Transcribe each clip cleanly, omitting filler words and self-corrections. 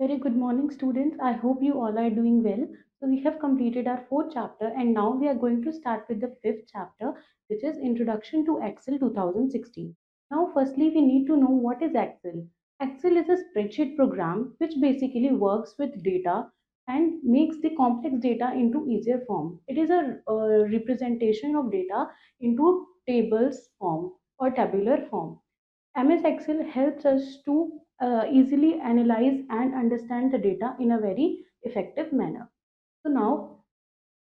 Very good morning, students. I hope you all are doing well. So, we have completed our fourth chapter, and now we are going to start with the fifth chapter, which is Introduction to Excel 2016. Now, firstly, we need to know what is Excel. Excel is a spreadsheet program which basically works with data and makes the complex data into easier form. It is a representation of data into tables form or tabular form. MS Excel helps us to easily analyze and understand the data in a very effective manner. So now,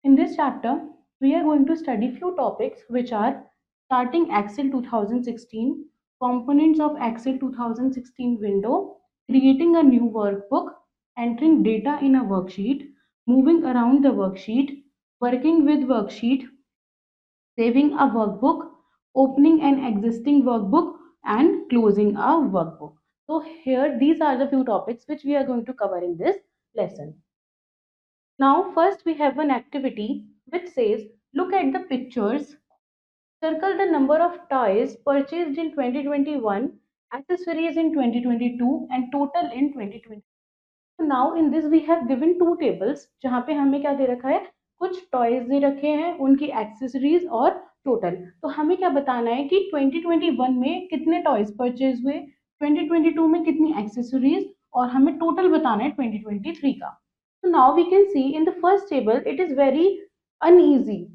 in this chapter, we are going to study few topics which are starting Excel 2016, components of Excel 2016 window, creating a new workbook, entering data in a worksheet, moving around the worksheet, working with worksheet, saving a workbook, opening an existing workbook, and closing a workbook. So here these are the few topics which we are going to cover in this lesson. Now first we have an activity which says look at the pictures, circle the number of toys purchased in 2021, accessories in 2022 and total in 2020. तो now in this we have given two tables जहाँ पे हमें क्या दे रखा है, कुछ toys दे रखे हैं, उनकी एक्सेसरीज और टोटल. तो हमें क्या बताना है कि 2021 में कितने टॉयज परचेज हुए, 2022 में कितनी एक्सेसरीज, और हमें टोटल बताना है 2023 का. So now we can see in the first table it is very uneasy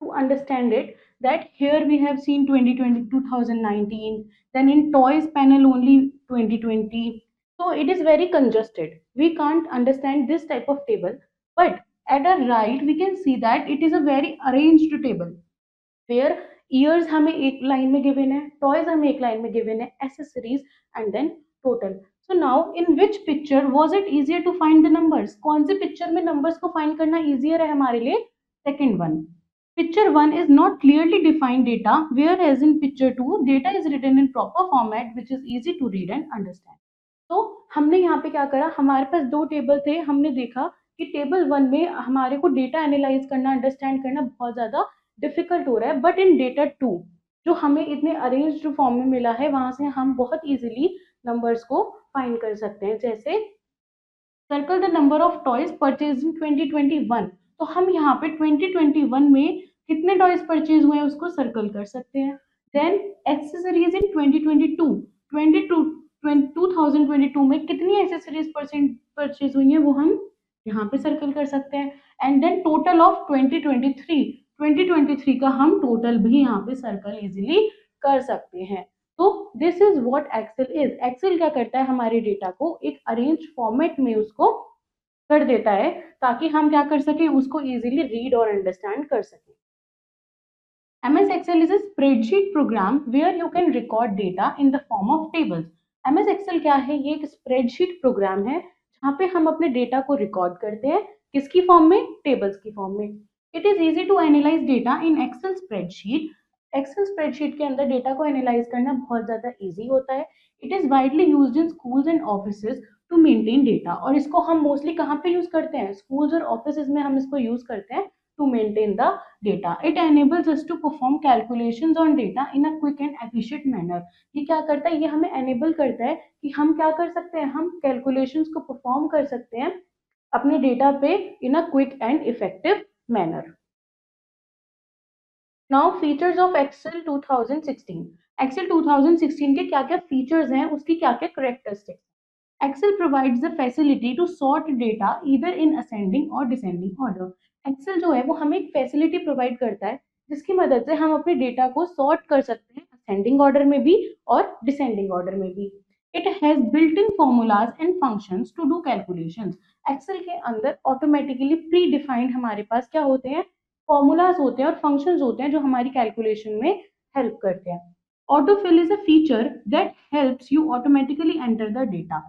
to understand it, that here we have seen 2020 2019, then in toys panel only 2020. So it is very congested, we can't understand this type of table. But at the right we can see that it is a very arranged table where years हमें एक line में given है, toys हमें एक line में given है, accessories and then total. So now in which picture was it easier to find the numbers, कौन से पिक्चर में नंबर्स को फाइंड करना इजियर है हमारे लिए? Second one. Picture 1 is not clearly defined data, whereas in picture 2 data is written in proper format which is easy to read and understand. तो हमने यहाँ पे क्या करा, हमारे पास दो टेबल थे, हमने देखा कि टेबल 1 में हमारे को डेटा एनालाइज करना, अंडरस्टैंड करना बहुत ज़्यादा डिफिकल्ट हो रहा है, बट इन डेटा 2 जो हमें इतने अरेंज्ड फॉर्म में मिला है वहां से हम बहुत इजीली नंबर्स को फाइंड कर सकते हैं. जैसे circle the number of toys purchase in 2021, तो हम यहाँ पे 2021 में कितने टॉयज परचेज हुए हैं उसको सर्कल कर सकते हैं. देन एक्सेसरीज इन 2022, 2022 में कितनी एक्सेसरीज परचेज हुई हैं वो हम यहाँ पे सर्कल कर सकते हैं. एंड देन टोटल ऑफ 2023 का हम टोटल भी यहाँ पे सर्कल इजीली कर सकते हैं. तो this is what Excel is. Excel क्या करता है, हमारे डेटा को एक अरेंज फॉर्मेट में उसको कर देता है ताकि हम क्या कर सके, उसको इजीली रीड और अंडरस्टैंड कर सके. MS Excel is a spreadsheet program where you can record data in the form of tables. MS Excel क्या है, ये एक स्प्रेडशीट प्रोग्राम है जहाँ पे हम अपने डेटा को रिकॉर्ड करते हैं, किसकी फॉर्म में, टेबल्स की फॉर्म में. It is easy to analyse data in Excel spreadsheet. Excel spreadsheet के अंदर डेटा को एनालाइज करना बहुत ज़्यादा ईजी होता है. It is widely used in schools and offices to maintain data. और इसको हम मोस्टली कहाँ पे यूज़ करते हैं, स्कूल्स और ऑफिसेज में हम इसको यूज़ करते हैं to maintain the data. It enables us to perform calculations on data in a quick and efficient manner. ये क्या करता है, ये हमें enable करता है कि हम क्या कर सकते हैं, हम calculations को perform कर सकते हैं अपने डेटा पे in a quick and effective manner. Now features of Excel 2016. Excel 2016 के क्या क्या features हैं, उसकी क्या क्या characteristics. Excel provides the facility to sort data either in ascending or descending order. Excel जो है वो हमें एक फैसिलिटी प्रोवाइड करता है जिसकी मदद से हम अपने डेटा को सॉर्ट कर सकते हैं असेंडिंग ऑर्डर में भी और डिसेंडिंग ऑर्डर में भी. It has built in formulas and functions to do calculations. Excel के अंदर ऑटोमेटिकली प्री डिफाइंड हमारे पास क्या होते हैं, फॉर्मूलाज होते हैं और फंक्शंस होते हैं जो हमारी कैलकुलेशन में हेल्प करते हैं. Autofill is a feature that helps you automatically enter the data.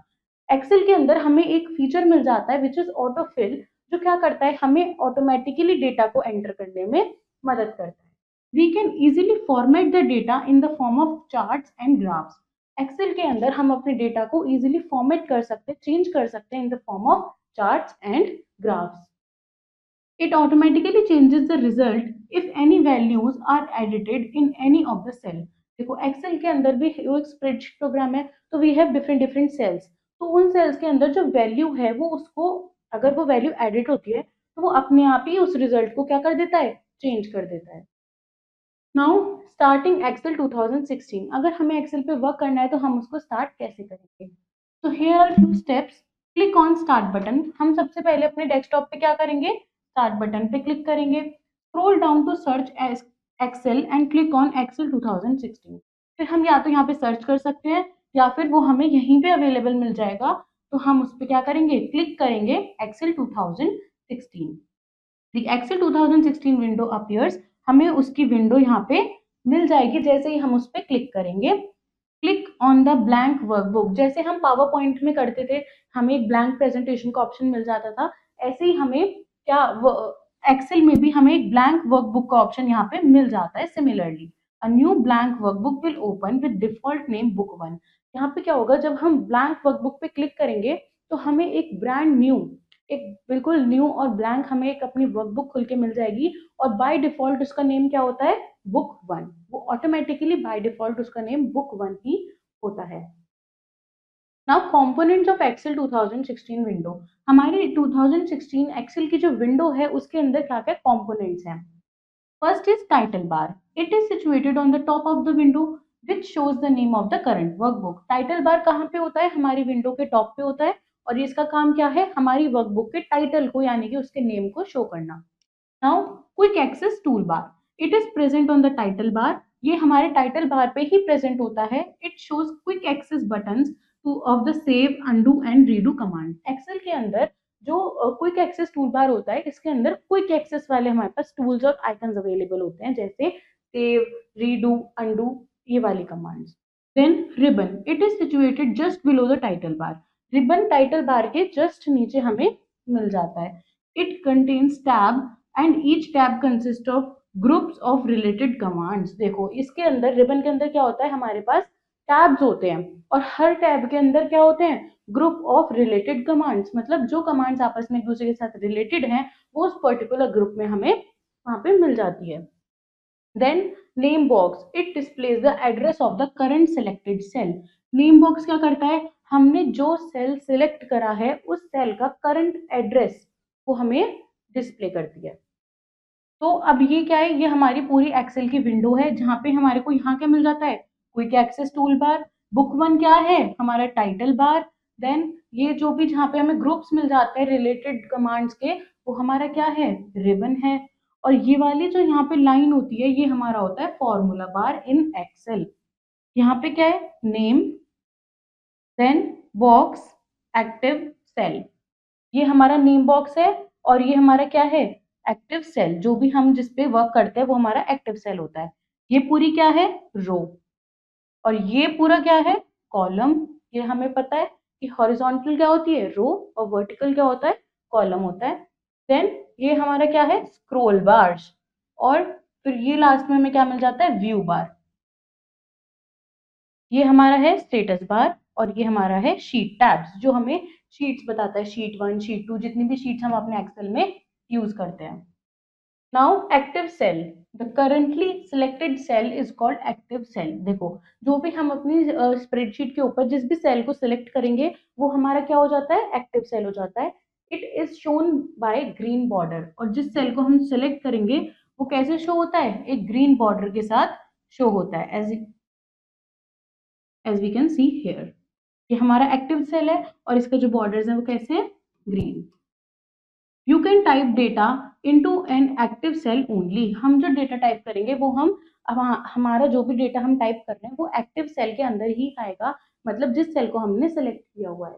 Excel के अंदर हमें एक फीचर मिल जाता है विच इज ऑटोफिल, जो क्या करता है, हमें ऑटोमेटिकली डेटा को एंटर करने में मदद करता है. We can easily format the data in the form of charts and graphs. Excel के अंदर हम अपने डेटा को इजीली फॉर्मेट कर सकते हैं, चेंज कर सकते हैं इन the form of charts and graphs. It automatically changes the result if any values are edited in any of the cell. देखो एक्सेल के अंदर भी वो एक स्प्रेडशीट प्रोग्राम है, तो we have different different cells. तो उन सेल्स के अंदर जो वैल्यू है वो उसको, अगर वो वैल्यू एडिट होती है तो वो अपने आप ही उस रिजल्ट को क्या कर देता है, चेंज कर देता है। नाउ स्टार्टिंग एक्सेल 2016, अगर हमें एक्सेल पे वर्क करना है तो हम उसको स्टार्ट कैसे करेंगे? तो here are few steps. Click on start button. हम सबसे पहले अपने डेस्कटॉप पे क्या करेंगे, स्टार्ट बटन पे क्लिक करेंगे। Scroll down to search Excel and click on Excel 2016। फिर हम या तो यहाँ पे सर्च कर सकते हैं या फिर वो हमें यहीं पे अवेलेबल मिल जाएगा, तो हम उस पर क्या करेंगे, क्लिक करेंगे Excel 2016। The Excel 2016 window appears, हमें उसकी विंडो यहाँ पे मिल जाएगी जैसे ही हम उस पर क्लिक करेंगे। Click on the blank workbook, जैसे हम पावर पॉइंट में करते थे हमें एक ब्लैंक प्रेजेंटेशन का ऑप्शन मिल जाता था, ऐसे ही हमें क्या एक्सेल में भी हमें एक ब्लैंक वर्कबुक का ऑप्शन यहाँ पे मिल जाता है। Similarly a new blank workbook will open with default name book one. यहाँ पे क्या होगा, जब हम ब्लैंक वर्कबुक पे क्लिक करेंगे तो हमें एक ब्रांड न्यू, एक बिल्कुल न्यू और ब्लैंक हमें एक अपनी वर्कबुक खुल के मिल जाएगी, और बाय डिफॉल्ट उसका नेम क्या होता है, बुक वन। वो ऑटोमेटिकली बाय डिफॉल्ट उसका नेम बुक वन ही होता है। Now components of Excel 2016 window, हमारे 2016 एक्सेल की जो विंडो है उसके अंदर क्या क्या कंपोनेंट्स हैं। First is title bar, it is situated on the top of the window which shows the name of the current workbook. Title bar कहाँ पे होता है, हमारी विंडो के टॉप पे होता है, और ये इसका काम क्या है, हमारी वर्कबुक के टाइटल को यानी कि उसके नेम को शो करना। Now quick access tool bar, it is present on the title bar, ये हमारे टाइटल बार पे ही प्रेजेंट होता है। It shows quick access buttons to of the save, undo and redo command. Excel के अंदर जो क्विक एक्सेस टूल बार होता है, इसके अंदर क्विक एक्सेस वाले हमारे पास टूल्स और आइकन्स अवेलेबल होते हैं, जैसे सेव, रीडू, अंडू, ये वाली commands. Then ribbon, it is situated just below the title bar, ribbon title bar के जस्ट नीचे हमें मिल जाता है। It contains tab and each tab consist of groups of related commands. देखो इसके अंदर, रिबन के अंदर क्या होता है, हमारे पास टैब्स होते हैं, और हर टैब के अंदर क्या होते हैं, ग्रुप ऑफ रिलेटेड कमांड्स, मतलब जो कमांड्स आपस में एक दूसरे के साथ रिलेटेड हैं वो उस पर्टिकुलर ग्रुप में हमें वहां पे मिल जाती है। Then name box, it displays the address of the current selected cell. Name box क्या करता है, हमने जो सेल सिलेक्ट करा है उस सेल का करंट एड्रेस वो हमें डिस्प्ले करती है। तो अब ये क्या है, ये हमारी पूरी एक्सेल की विंडो है जहां पे हमारे को यहाँ क्या मिल जाता है, quick access tool bar, book one क्या है, हमारा टाइटल बार, देन ये जो भी जहाँ पे हमें ग्रुप्स मिल जाते हैं रिलेटेड कमांड्स के, वो हमारा क्या है, रिबन है। और ये वाली जो यहाँ पे लाइन होती है ये हमारा होता है फॉर्मूला बार इन एक्सेल। यहाँ पे क्या है, name, then box, active cell, ये हमारा नेम बॉक्स है, और ये हमारा क्या है, एक्टिव सेल। जो भी हम जिस पे वर्क करते हैं वो हमारा एक्टिव सेल होता है। ये पूरी क्या है, रो, और ये पूरा क्या है, कॉलम। ये हमें पता है कि हॉरिजॉन्टल क्या होती है, रो, और वर्टिकल क्या होता है, कॉलम होता है। देन ये हमारा क्या है, स्क्रोल बार्स, और फिर ये लास्ट में हमें क्या मिल जाता है, व्यू बार। ये हमारा है स्टेटस बार, और ये हमारा है शीट टैब्स, जो हमें शीट्स बताता है, शीट वन, शीट टू, जितनी भी शीट्स हम अपने एक्सेल में यूज करते हैं। Now active cell, the currently selected cell is called active cell. देखो जो भी हम अपनी स्प्रेडशीट के ऊपर जिस भी सेल को सिलेक्ट करेंगे वो हमारा क्या हो जाता है, एक्टिव सेल हो जाता है। It is shown by green border, और जिस सेल को हम सिलेक्ट करेंगे वो कैसे शो होता है, एक ग्रीन बॉर्डर के साथ शो होता है, as we can see here. ये हमारा एक्टिव सेल है और इसके जो बॉर्डर्स हैं वो कैसे हैं, green. You can type data into an active cell only, हम जो डेटा टाइप करेंगे वो हमारा जो भी डेटा हम टाइप कर रहे हैं वो एक्टिव सेल के अंदर ही आएगा, मतलब जिस सेल को हमने सेलेक्ट किया हुआ है।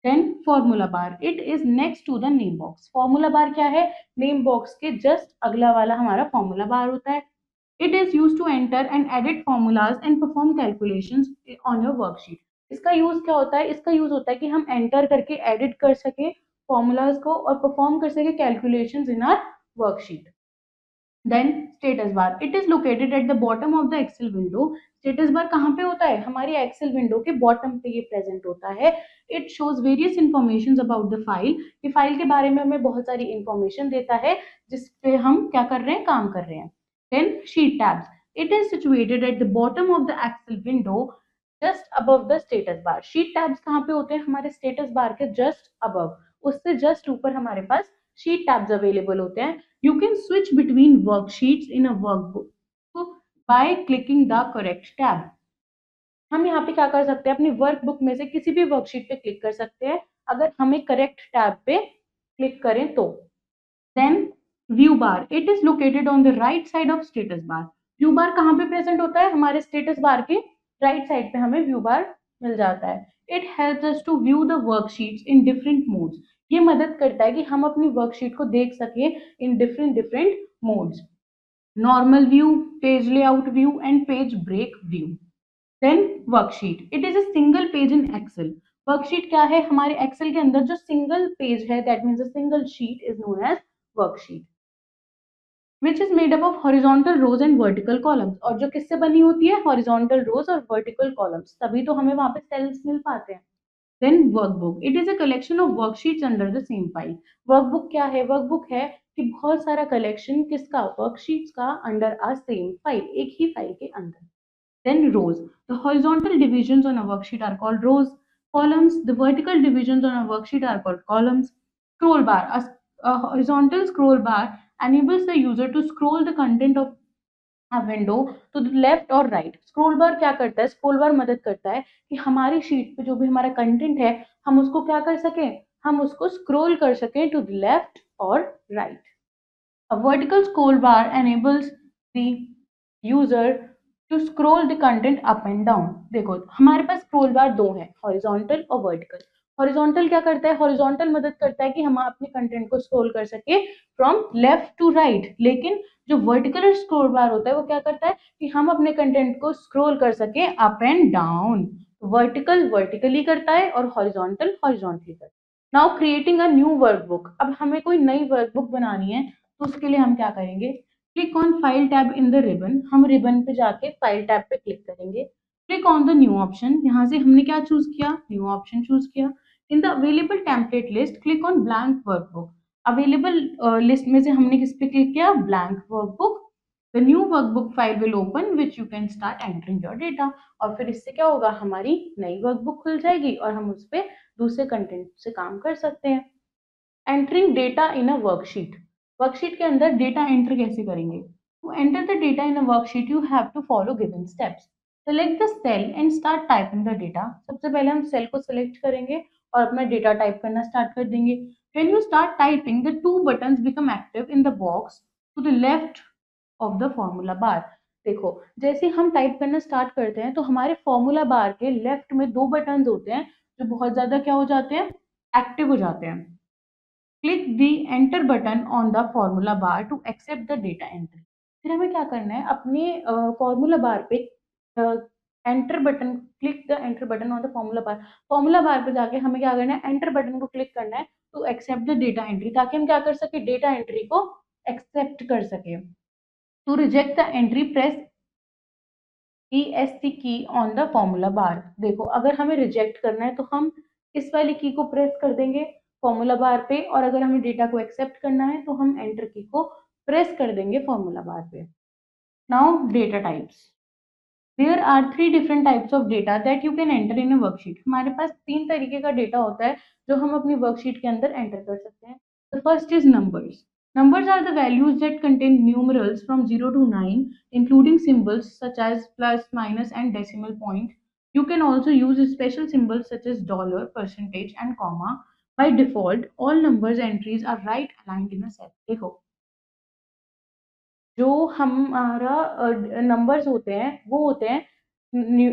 Then formula bar, it is next to the name box. Formula bar क्या है, नेम बॉक्स के जस्ट अगला वाला हमारा फॉर्मूला बार होता है। It is use to enter and edit formulas and perform calculations on your worksheet. इसका use क्या होता है, इसका यूज होता है कि हम एंटर करके एडिट कर सके फॉर्मूलाज को और परफॉर्म कर सके calculations in our worksheet. Then status bar, it is located at the bottom of the Excel window. Status bar कहाँ पे होता है, हमारी एक्सेल विंडो के बॉटम पे ये प्रेजेंट होता है। It shows various information about the file, ये फाइल के बारे में हमें बहुत सारी इंफॉर्मेशन देता है जिस पे हम क्या कर रहे हैं, काम कर रहे हैं। Then sheet tabs. It is situated at the bottom of the Excel window. Just above the status bar. Sheet tabs कहाँ पे होते हैं? हमारे स्टेटस बार के जस्ट अबव, उससे जस्ट ऊपर हमारे पास शीट टैब्स अवेलेबल होते हैं। You can switch between worksheets in a workbook by clicking the correct tab. हम यहाँ पे क्या कर सकते हैं? अपनी वर्कबुक में से किसी भी वर्कशीट पे क्लिक कर सकते हैं अगर हमें करेक्ट टैब पे क्लिक करें तो। Then view bar, it is located on the right side of status bar. View bar कहाँ पे प्रेजेंट होता है? हमारे स्टेटस बार के राइट साइड पे हमें व्यू बार मिल जाता है। It helps us to view the worksheets in different modes. ये मदद करता है कि हम अपनी वर्कशीट को देख सकें in different different modes. Normal view, page layout view and page break view. Then worksheet, it is a single page in Excel. Worksheet क्या है? हमारे एक्सेल के अंदर जो सिंगल पेज है, that means a single sheet is known as worksheet, which is made up of horizontal rows and vertical columns. और जो किससे बनी होती है? हॉरिजॉन्टल रोज और वर्टिकल कॉलम्स, तभी तो हमें वहां पे सेल्स मिल पाते हैं। Then workbook, it is a collection of worksheets under the same file. Workbook क्या है? वर्कबुक है कि बहुत सारा कलेक्शन किसका? वर्कशीट्स का, अंडर आ सेम फाइल, एक ही फाइल के अंदर। Then rows. The horizontal divisions on a worksheet are called rows. Columns. The vertical divisions on a worksheet are called columns. Scroll bar. A horizontal scroll bar enables the user to scroll the content of window to the left और right. Scroll bar क्या करता है? Scroll bar मदद करता है कि हमारी sheet पे जो भी हमारा कंटेंट है हम उसको क्या कर सकें? हम उसको स्क्रोल कर सकें टू द लेफ्ट और right. A vertical scroll bar enables the user to scroll the content up and down। देखो हमारे पास स्क्रोल बार दो है, हॉरिजॉन्टल और वर्टिकल। हॉरिजॉन्टल क्या करता है? हॉरिजॉन्टल मदद करता है कि हम अपने कंटेंट को स्क्रॉल कर सके फ्रॉम लेफ्ट टू राइट। लेकिन जो वर्टिकल स्क्रोल बार होता है वो क्या करता है कि हम अपने कंटेंट को स्क्रॉल कर सके up and down. Vertical vertically करता है और हॉरिजॉन्टल हॉरिजॉन्टली करता है। Now creating a new workbook. अब हमें कोई नई वर्कबुक बनानी है तो उसके लिए हम क्या करेंगे? Click on file tab in the ribbon. हम रिबन पे जाके फाइल टैब पे क्लिक करेंगे। Click on the new option. यहाँ से हमने क्या चूज किया? न्यू ऑप्शन चूज किया। In the available template list click on blank workbook. Available list में से हमने किस पे क्लिक किया? Blank workbook. The new workbook file will open which you can start entering your data. और फिर इससे क्या होगा? हमारी नई वर्कबुक खुल जाएगी और हम उस पर दूसरे कंटेंट से काम कर सकते हैं। Entering data in a worksheet. Worksheet के अंदर डेटा एंटर कैसे करेंगे? To enter the data in a worksheet you have to follow given steps. Select the cell and start typing the data. सबसे पहले हम सेल को सेलेक्ट करेंगे और अपना डेटा टाइप करना स्टार्ट कर देंगे। When you start typing the two buttons become active in the box to the left of the formula bar. देखो जैसे हम टाइप करना स्टार्ट करते हैं तो हमारे फॉर्मूला बार के लेफ्ट में दो बटन्स होते हैं जो बहुत ज्यादा क्या हो जाते हैं? एक्टिव हो जाते हैं। Click the enter button on the formula bar to accept the data entry. फिर हमें क्या करना है? अपने फॉर्मूला बार पे enter button, click the enter button on the formula bar. Formula bar पे जाके हमें क्या करना है? एंटर बटन को क्लिक करना है to accept the data entry, ताकि हम क्या कर सके? डेटा एंट्री को एक्सेप्ट कर सके। To reject the entry press ESC key on the formula bar. देखो अगर हमें रिजेक्ट करना है तो हम इस वाली की को प्रेस कर देंगे फॉर्मूला बार पे, और अगर हमें डेटा को एक्सेप्ट करना है तो हम एंटर की को प्रेस कर देंगे फॉर्मूला बार पे। Now data types. There are three different types of data that you can enter in a worksheet. हमारे पास तीन तरीके का डेटा होता है जो हम अपनी वर्कशीट के अंदर एंटर कर सकते हैं। The first is numbers. Numbers are the values that contain numerals from 0 to 9, including symbols such as plus, minus, and decimal point. You can also use special symbols such as dollar, percentage, and comma. By default, all numbers entries are right aligned in a set. देखो जो हमारा numbers होते हैं वो होते हैं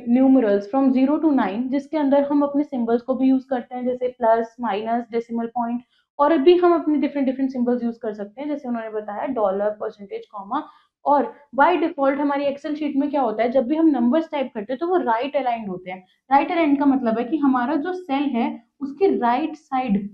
numerals from 0 to 9, जिसके अंदर हम अपने सिंबल्स को भी यूज करते हैं जैसे प्लस, माइनस, डेसिमल पॉइंट, और भी हम अपने डिफरेंट डिफरेंट सिंबल्स यूज कर सकते हैं जैसे उन्होंने बताया डॉलर, परसेंटेज, कॉमा। और बाय डिफॉल्ट हमारी एक्सेल शीट में क्या होता है? जब भी हम नंबर्स टाइप करते हैं तो वो राइट अलाइंड होते हैं। राइट अलाइंड का मतलब है कि हमारा जो सेल है उसके राइट साइड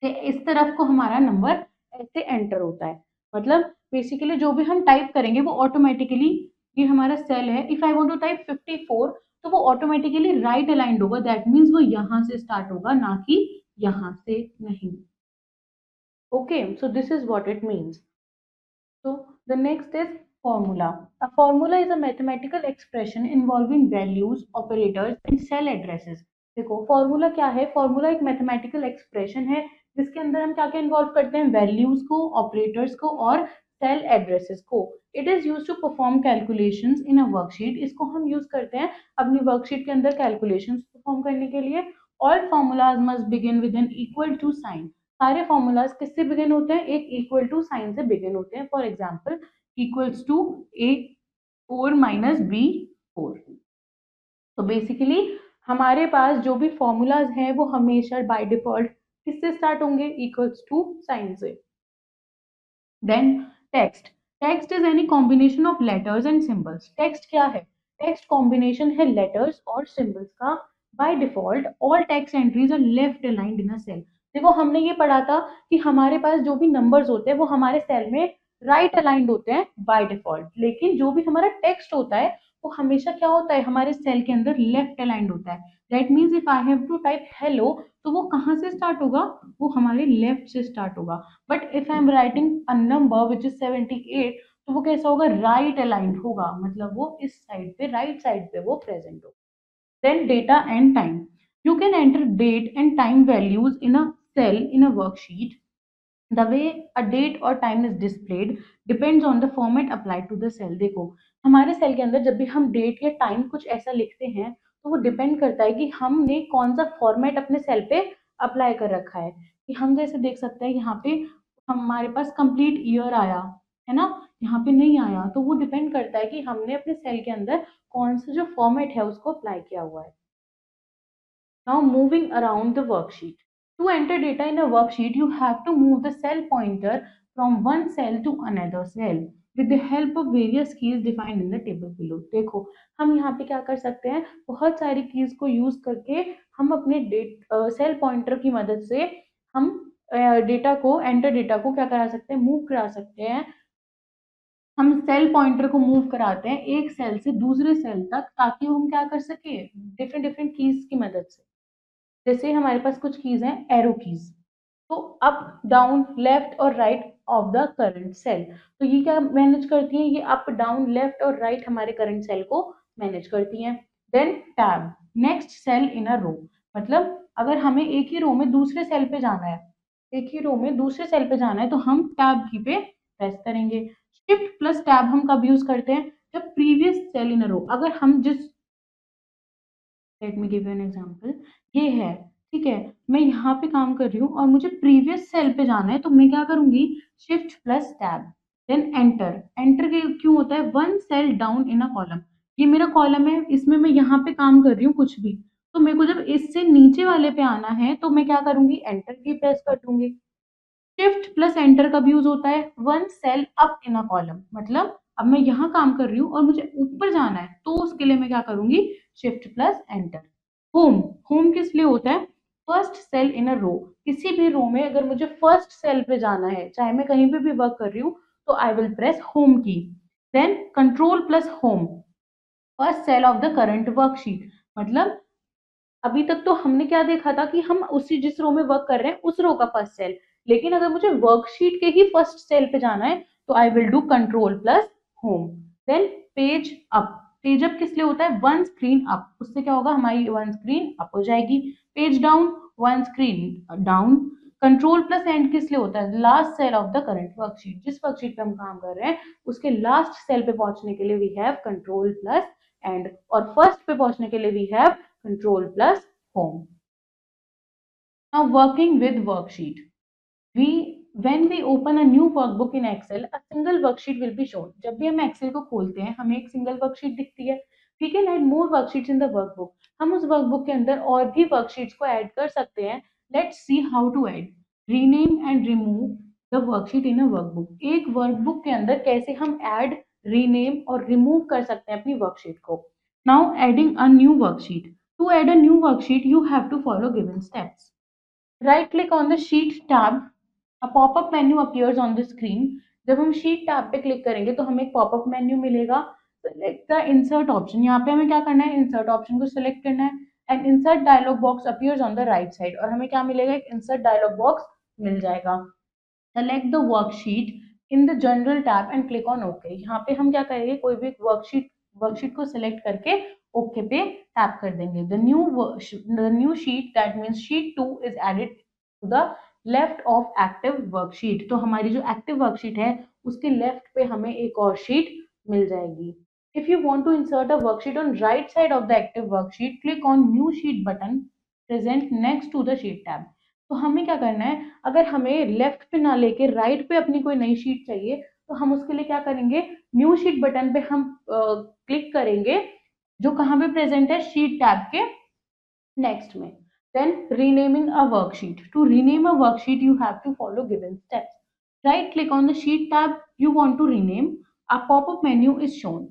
से इस तरफ को हमारा नंबर ऐसे एंटर होता है। मतलब बेसिकली जो भी हम टाइप करेंगे वो ऑटोमेटिकली, ये हमारा सेल है, if I want to type 54 तो वो ऑटोमेटिकली राइट अलाइंड होगा। दैट मीन्स वो यहाँ से स्टार्ट होगा, ना कि यहाँ से नहीं। Okay, so this is what it means. So the next is Formula. A formula is a mathematical expression involving values, operators and cell addresses. देखो फॉर्मूला क्या है? फॉर्मूला एक मैथमेटिकल एक्सप्रेशन है जिसके अंदर हम क्या क्या इन्वॉल्व करते हैं? वैल्यूज को, ऑपरेटर्स को और सेल एड्रेसेस को. It is use to perform calculations in a worksheet. इसको हम यूज करते हैं अपनी वर्कशीट के अंदर कैलकुलेशंस परफॉर्म करने के लिए. All formulas must begin with an equal to sign. सारे फॉर्मूलाज किससे बिगिन होते हैं? एक इक्वल टू साइन से बिगिन होते हैं. For example equals to A 4 minus B 4. तो बेसिकली हमारे पास जो भी फॉर्मूलाज हैं वो हमेशा बाय डिफॉल्ट किससे स्टार्ट होंगे? इक्वल्स टू साइन से. Then text. Text is any combination of letters and symbols. Text क्या है? टेक्स्ट कॉम्बिनेशन है लेटर्स और सिंबल्स का. By default all text entries are left aligned in a cell. देखो हमने ये पढ़ा था कि हमारे पास जो भी नंबर्स होते हैं वो हमारे सेल में राइट अलाइंड होते हैं बाय डिफॉल्ट, लेकिन जो भी हमारा टेक्स्ट होता है वो हमेशा क्या होता है? हमारे सेल के अंदर लेफ्ट अलाइंड होता है. That means if I have to type hello तो वो कहाँ से स्टार्ट होगा? वो हमारे लेफ्ट से स्टार्ट होगा. But if I am writing a number which is 78 तो वो कैसा होगा? राइट अलाइंड होगा, मतलब वो इस साइड पे, राइट साइड पे वो प्रेजेंट होगा. Then data and time. You can enter date and time values in a cell in a worksheet. The way a date or time is displayed depends on the format applied to the cell. देखो हमारे cell के अंदर जब भी हम date या time कुछ ऐसा लिखते हैं तो वो डिपेंड करता है कि हमने कौन सा फॉर्मेट अपने सेल पे अप्लाई कर रखा है. कि हम जैसे देख सकते हैं यहाँ पे हमारे पास कंप्लीट ईयर आया है ना, यहाँ पे नहीं आया, तो वो डिपेंड करता है कि हमने अपने सेल के अंदर कौन सा जो फॉर्मेट है उसको अप्लाई किया हुआ है. Now moving around the worksheet. To enter data in a worksheet, you have to move the cell pointer from one cell to another cell with the help of various keys defined in the table below. देखो हम यहाँ पे क्या कर सकते हैं? बहुत सारी कीज को यूज करके हम अपने सेल पॉइंटर की मदद से हम डेटा को, एंटर डेटा को क्या करा सकते हैं? मूव करा सकते हैं. हम सेल पॉइंटर को मूव कराते हैं एक सेल से दूसरे सेल तक ताकि हम क्या कर सके? डिफरेंट डिफरेंट कीज की मदद से. जैसे हमारे पास कुछ कीज हैं एरो कीज, तो अप डाउन लेफ्ट और right of the current cell. तो ये क्या मैनेज करती हैं? ये अप डाउन लेफ्ट और राइट हमारे करंट सेल को मैनेज करती हैं. Then tab, next cell in a row. मतलब अगर हमें एक ही रो में दूसरे सेल पे जाना है, एक ही रो में दूसरे सेल पे जाना है तो हम टैब की पे प्रेस करेंगे. शिफ्ट प्लस टैब हम कब यूज करते हैं? जब प्रीवियस सेल इन अ रो, अगर हम जिस, let me give you an example, ये है, ठीक है, मैं यहाँ पे काम कर रही हूँ और मुझे प्रीवियस सेल पे जाना है तो मैं क्या करूंगी? Shift plus tab. Then enter. Enter के क्यों होता है? One cell down in a column. ये मेरा कॉलम है, इसमें मैं यहाँ पे काम कर रही हूँ कुछ भी, तो मेरे को जब इससे नीचे वाले पे आना है तो मैं क्या करूंगी? एंटर की प्रेस कर दूंगी. शिफ्ट प्लस एंटर कब यूज होता है? One cell up in a column. मतलब अब मैं यहाँ काम कर रही हूँ और मुझे ऊपर जाना है तो उसके लिए मैं क्या करूंगी? Shift plus enter. Home. Home किस लिए होता है? फर्स्ट सेल इन अ रो. किसी भी रो में अगर मुझे फर्स्ट सेल पे जाना है, चाहे मैं कहीं पे भी वर्क कर रही हूँ, तो I will press home key. Then control plus home, first cell of the current worksheet. मतलब अभी तक तो हमने क्या देखा था कि हम उसी जिस रो में वर्क कर रहे हैं उस रो का फर्स्ट सेल, लेकिन अगर मुझे वर्कशीट के ही फर्स्ट सेल पे जाना है तो I will do control plus home. Then page up. Page up किस लिए होता है? One screen up. उससे क्या होगा? हमारी वन स्क्रीन अप हो जाएगी. Page down, one screen down. Control plus end किस लिए होता है? Last cell of the current worksheet. जिस वर्कशीट पे हम काम कर रहे हैं उसके लास्ट सेल पे पहुंचने के लिए we have control plus end, और फर्स्ट पे पहुंचने के लिए we have control plus home. Now working with worksheet. When we open a new workbook in Excel, a single worksheet will be shown. जब भी हम Excel को खोलते हैं हमें एक सिंगल वर्कशीट दिखती है. We can add more worksheets in the workbook. हम उस वर्कबुक के अंदर और भी वर्कशीट्स को ऐड कर सकते हैं. Let's see how to add. Rename and remove the worksheet in a workbook. एक वर्कबुक के अंदर कैसे हम ऐड, रीनेम और रिमूव कर सकते हैं अपनी वर्कशीट को. Now adding a new worksheet. To add a new worksheet, you have to follow given steps. Right click on the sheet tab. A pop-up menu appears on the screen. जब हम sheet tab पे click करेंगे तो हमें एक popup menu मिलेगा. Select the insert option. यहाँ पे हमें क्या करना है? इंसर्ट ऑप्शन को सिलेक्ट करना है. And insert dialog box appears on the right side. और हमें क्या मिलेगा? एक इंसर्ट डायलॉग बॉक्स मिल जाएगा. Select the worksheet in the general tab and click on okay. यहाँ पे हम क्या करेंगे, कोई भी वर्कशीट को सिलेक्ट करके ओके पे टैप कर देंगे। The new sheet that means sheet 2 is added to the left of active worksheet. तो हमारी जो एक्टिव वर्कशीट है उसके लेफ्ट पे हमें एक और शीट मिल जाएगी। If you want to insert a worksheet on right side of the active worksheet, click on new sheet button present next to the sheet tab. तो हमें क्या करना है, अगर हमें लेफ्ट पे ना लेके राइट पे अपनी कोई नई शीट चाहिए तो हम उसके लिए क्या करेंगे, न्यू शीट बटन पे हम क्लिक करेंगे जो कहाँ पे प्रेजेंट है, शीट टैब के नेक्स्ट में। Then renaming a worksheet. To rename a worksheet, you have to follow given steps. Right click on the sheet tab you want to rename. A pop-up menu is shown.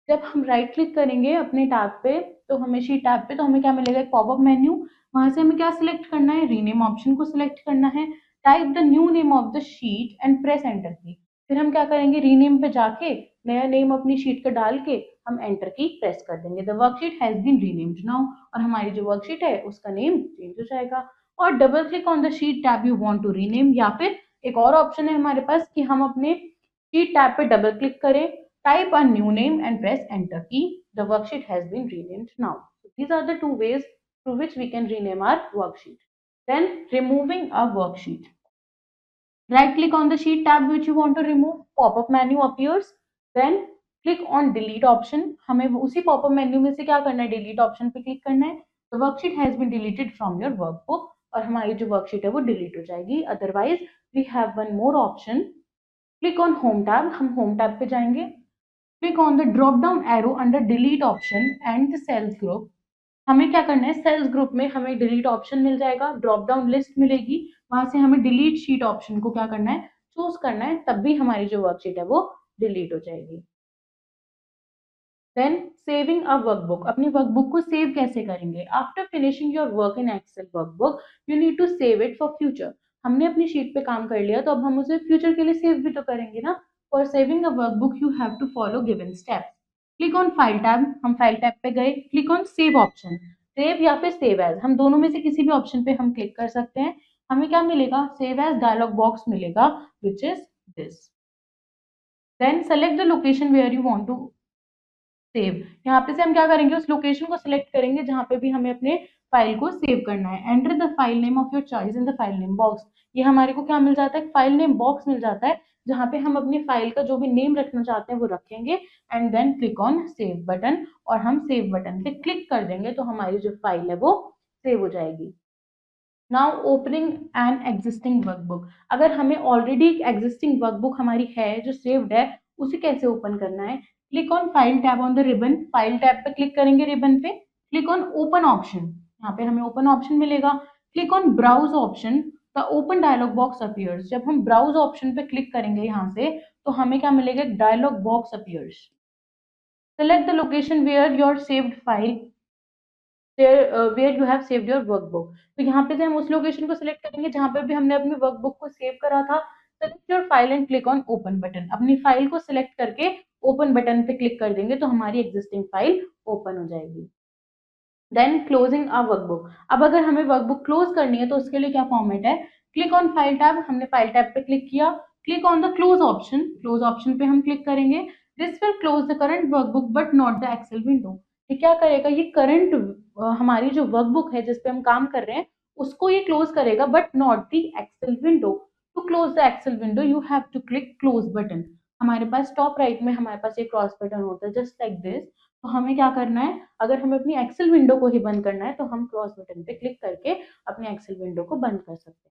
जब हम right click करेंगे अपने tab पे तो हमें sheet tab पे तो हमें क्या मिलेगा, एक पॉपअप मेन्यू। वहां से हमें क्या सिलेक्ट करना है, रीनेम ऑप्शन को सिलेक्ट करना है। Type the new name of the sheet and press enter की। फिर हम क्या करेंगे, रीनेम पे जाके नया नेम अपनी शीट का डाल के हम एंटर की प्रेस कर देंगे। The worksheet has been renamed now. और हमारी जो वर्कशीट है उसका नेम चेंज हो जाएगा। और double click on the sheet tab you want to rename, या फिर एक और ऑप्शन है हमारे पास कि हम अपने शीट टैब पे डबल क्लिक करें, type a new name and press enter key. The worksheet has been renamed now. These are the two ways through which we can rename our worksheet. Then removing a worksheet. Right click on the sheet tab which you want to remove. Pop-up menu appears. Then click on delete option. हमें उसी pop-up menu में से क्या करना है, delete option पे click करना है। The worksheet has been deleted from your workbook और हमारी जो worksheet है वो delete हो जाएगी। Otherwise we have one more option. Click on home tab. हम home tab पे जाएंगे। Click on the drop down arrow under delete option and the cells group. हमें क्या करना है, सेल्स ग्रुप में हमें डिलीट ऑप्शन मिल जाएगा, ड्रॉप डाउन लिस्ट मिलेगी, वहां से हमें डिलीट शीट ऑप्शन को क्या करना है, चूज करना है, तब भी हमारी जो वर्कशीट है वो डिलीट हो जाएगी। Then saving a workbook. अपनी वर्कबुक को सेव कैसे करेंगे, after finishing your work in Excel workbook you need to save it for future. हमने अपनी शीट पे काम कर लिया तो अब हम उसे फ्यूचर के लिए सेव भी तो करेंगे ना। For saving a workbook you have to follow given steps. Click on file tab, हम फाइल टैब पे गए, click on save option. Save या फिर सेव एज, हम दोनों में से किसी भी ऑप्शन पे हम क्लिक कर सकते हैं। हमें क्या मिलेगा, सेव एज डायलॉग बॉक्स मिलेगा which is this. Then select the location where you want to save. यहाँ पे से हम क्या करेंगे, उस लोकेशन को सिलेक्ट करेंगे जहाँ पे भी हमें अपने फाइल को सेव करना है। Enter the file name of your choice in the file name box. ये हमारे को क्या मिल जाता है, फाइल नेम बॉक्स मिल जाता है जहाँ पे हम अपनी फाइल का जो भी नेम रखना चाहते हैं वो रखेंगे। And then click on save button, और हम सेव बटन पे क्लिक कर देंगे तो हमारी जो फाइल है वो सेव हो जाएगी। Now opening an existing workbook. अगर हमें ऑलरेडी एक एग्जिस्टिंग वर्कबुक हमारी है जो सेव्ड है, उसे कैसे ओपन करना है, click on file tab on the ribbon. File tab पे क्लिक करेंगे रिबन पे, क्लिक ऑन ओपन ऑप्शन, यहाँ पे हमें ओपन ऑप्शन मिलेगा। Click on browse option, the open dialog box appears. जब हम ब्राउज ऑप्शन पे क्लिक करेंगे यहाँ से तो हमें क्या मिलेगा, dialog box appears. Select the location where your saved file where you have saved your workbook. तो यहाँ पे से हम उस लोकेशन को सिलेक्ट करेंगे जहाँ पे भी हमने अपनी वर्कबुक को सेव करा था। Select your file and click on open button. अपनी फाइल को सिलेक्ट करके ओपन बटन पे क्लिक कर देंगे तो हमारी एग्जिस्टिंग फाइल ओपन हो जाएगी। Then closing a workbook. अब अगर हमें वर्कबुक क्लोज करनी है तो उसके लिए क्या फॉर्मेट है, क्लिक ऑन फाइल टैब, हमने फाइल टैब पे क्लिक किया, click on the close option. Close option पे हम क्लिक करेंगे। This will close the current workbook but not the Excel window. ये क्या करेगा, ये करंट हमारी जो वर्कबुक है जिसपे हम काम कर रहे हैं उसको ये क्लोज करेगा but not the Excel window. To close the Excel window you have to click close button. हमारे पास टॉप राइट में हमारे पास एक क्रॉस बटन होता है जस्ट लाइक दिस। तो हमें क्या करना है, अगर हमें अपनी एक्सेल विंडो को ही बंद करना है तो हम क्रॉस बटन पे क्लिक करके अपने एक्सेल विंडो को बंद कर सकते हैं।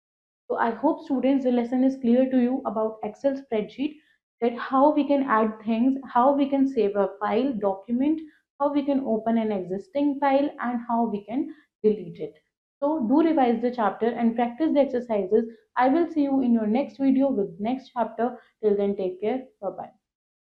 So I hope students the lesson is clear to you about Excel spreadsheet, that how we can add things, how we can save a file, document, how we can open an existing file and how we can delete it. So do revise the chapter and practice the exercises. I will see you in your next video with next chapter. Till then take care. Bye bye.